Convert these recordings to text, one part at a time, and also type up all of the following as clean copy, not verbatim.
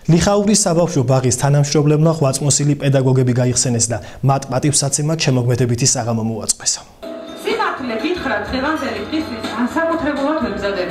ლიხაურის საბავშვო ბაღის თანამშრომლებმა ღვაწმოსილი პედაგოგები გაიხსენეს და მათ პატივსაცემად შემოქმედებითი საღამო მოაწყვეს.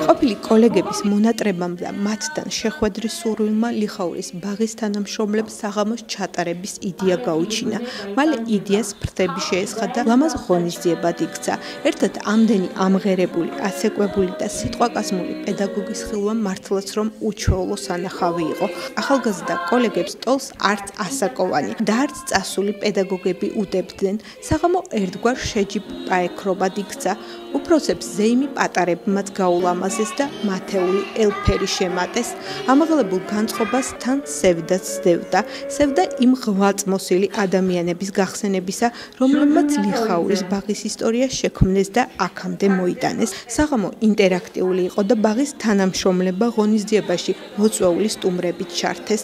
ყოფილი კოლეგების მონატრებამ და მათთან შეხვედრის სურვილმა ლიხაურის ბაღის თანამშრომლებს საღამოს ჩატარების იდეა გაუჩინა. მალე იდეას ფრთები შეესხა და ლამაზ ღონისძიებად იქცა. ერთად ამდენი ამღერებული, აცეკვებული და სიტყვაკაზმული პედაგოგის ხილვა მართლაც რომ უჩვეულო სანახავი იყო. ახალგაზრდა კოლეგებს ტოლს არც ასაკოვანი და არც წასული პედაგოგები უდებდნენ. საღამო ერთგვარ შეჯიბ პაექრობად იქცა. უფროსებს ზეიმი პატარებმაც გაულამაზეს და მათეული ელფერი შემატეს. ამაღლებულ განწყობას თან სევდაც სდევდა. სევდა იმ ღვაწმოსილი ადამიანების გახსენებისა, რომლებმაც ლიხაურის ბაღის ისტორია შექმნეს და აქამდე მოიტანეს. საღამო ინტერაქტიული იყო და ბაღის თანამშრომლება ღონისძიებაში მოწვეული სტუმრებით ჩართეს.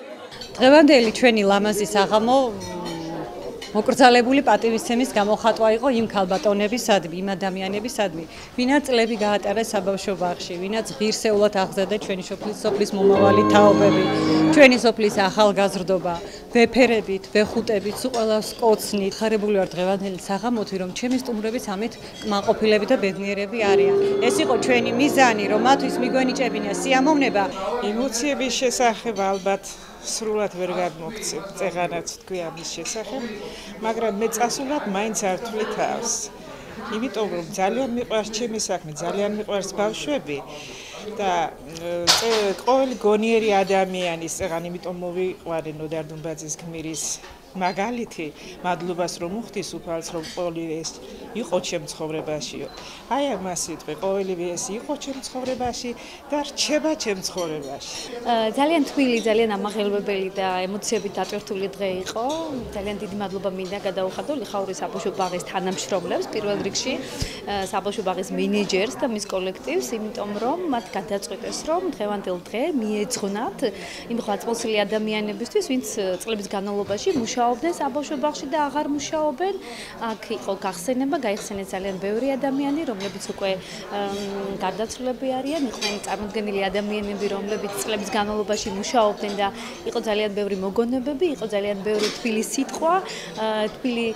დღევანდელი ჩვენი ლამაზი საღამო მოკრძალებული პატივისცემის გამოხატვა იყო იმ ქალბატონებისადმი, იმ ადამიანებისადმი, ვინაც წლები გაატარეს საბავშვო ბაღში, ვინაც ღირსეულად აღზარდა ჩვენი სოფლის მომავალი თაობები, ჩვენი სოფლის ახალგაზრდობა, ვეფერებით, ვეხუტებით, სულ ყველას კოცნით. ხარებული ვარ დღევანდელი საღამოთი, რომ ჩემი სტუმრებიც ამით კმაყოფილები და ბედნიერები არიან. ეს იყო ჩვენი მიზანი, რომ მათთვის მიგვენიჭებინა სიამოვნება. ემოციების შესახებ ალბათ სრულად ვერ გამოგცემ წეღანაც თქვი ამის შესახებ, მაგრამ მე წასულად მაინც არ ვთვლი თავს. იმიტომ რომ ძალიან მიყვარს ჩემი საქმე, ძალიან მიყვარს ბავშვები და ყოველი გონიერი ადამიანის წეღან, იმიტომ მოვიყვარე ნოდარ დუმბაძის გმირის მაგალითი, მადლობას რომ უხდის უფალს, რომ ყოველივე ეს იყო ჩემ ცხოვრებაშიო. აი ამას ვიტყვი, ყოველივე ეს იყო ჩემ ცხოვრებაში და რჩება ჩემ ცხოვრებაში. ძალიან თბილი, ძალიან ამაღელვებელი და ემოციებით დატვირთული დღე იყო. ძალიან დიდი მადლობა მინდა გადაუხადო ლიხაურის საბავშვო ბაღის თანამშრომლებს, პირველ რიგში საბავშვო ბაღის მენეჯერს და მის კოლექტივს, იმიტომ რომ მათ გადაწყვიტეს, რომ დღევანდელ დღე მიეძღვნათ იმ ღვაწმოსილი ადამიანებისთვის, ვინც წლების განმავლობაში მუშაობდნენ საბავშვო ბაღში და აღარ მუშაობენ. აქ იყო გახსენება, გაიხსენეს ძალიან ბევრი ადამიანი, რომლებიც უკვე გარდაცვლილები არიან, იყვნენ წარმოდგენილი ადამიანები, რომლებიც წლების განმავლობაში მუშაობდნენ და იყო ძალიან ბევრი მოგონებები, იყო ძალიან ბევრი თბილი სიტყვა, თბილი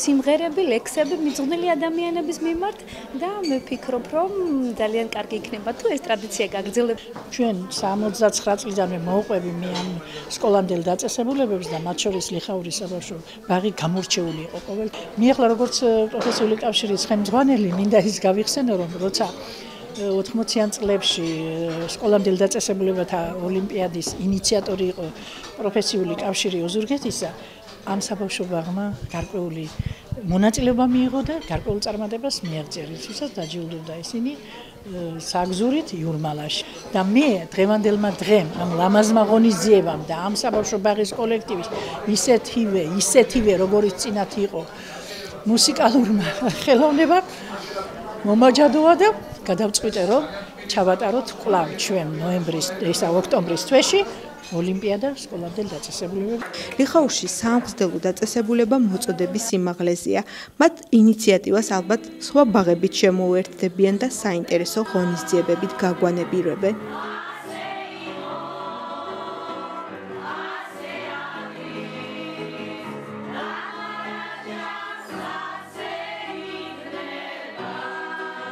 სიმღერები, ლექსები მიძღვნილი ადამიანების მიმართ და მე ვფიქრობ, რომ ძალიან კარგი იქნება თუ ეს ტრადიცია გაგრძელდება. ჩვენ 69 წლიდანვე მოვყვები მე ამ სკოლამდელ დაწესებულებებს და მათ შორის ლიხაურის საბავშვო ბაღი გამორჩეული იყო ყოველ. მე ახლა როგორც პროფესიული კავშირის ხელმძღვანელი მინდა ის გავიხსენო, რომ როცა 80-იან წლებში სკოლამდელ დაწესებულებათა ოლიმპიადის ინიციატორი იყო პროფესიული კავშირი ოზურგეთისა, ამ საბავშვო ბაღმა გარკვეული მონაწილეობა მიიღო და გარკვეულ წარმატებას მიაღწია, რითაც დაჯილდოვდა ისინი საგზურით იურმალაში. და მე დღევანდელმა დღემ ამ ლამაზმა ღონისძიებამ და ამ საბავშვო ბაღის კოლექტივის ისეთივე როგორიც წინათ იყო მუსიკალურმა ხელოვნებამ მომაჯადოა და გადავწყვიტე რომ ჩავატაროთ კვლავ ჩვენ ოქტომბრის თვეში ოლიმპიადა სკოლამდელ დაწესებულებებს. ლიხაურში სამხსდელო დაწესებულება მოწოდების სიმაღლეზეა. მათ ინიციატივას ალბათ სხვა ბაღებით შემოუერთდებიან და საინტერესო ღონისძიებებით გაგვანებირებენ.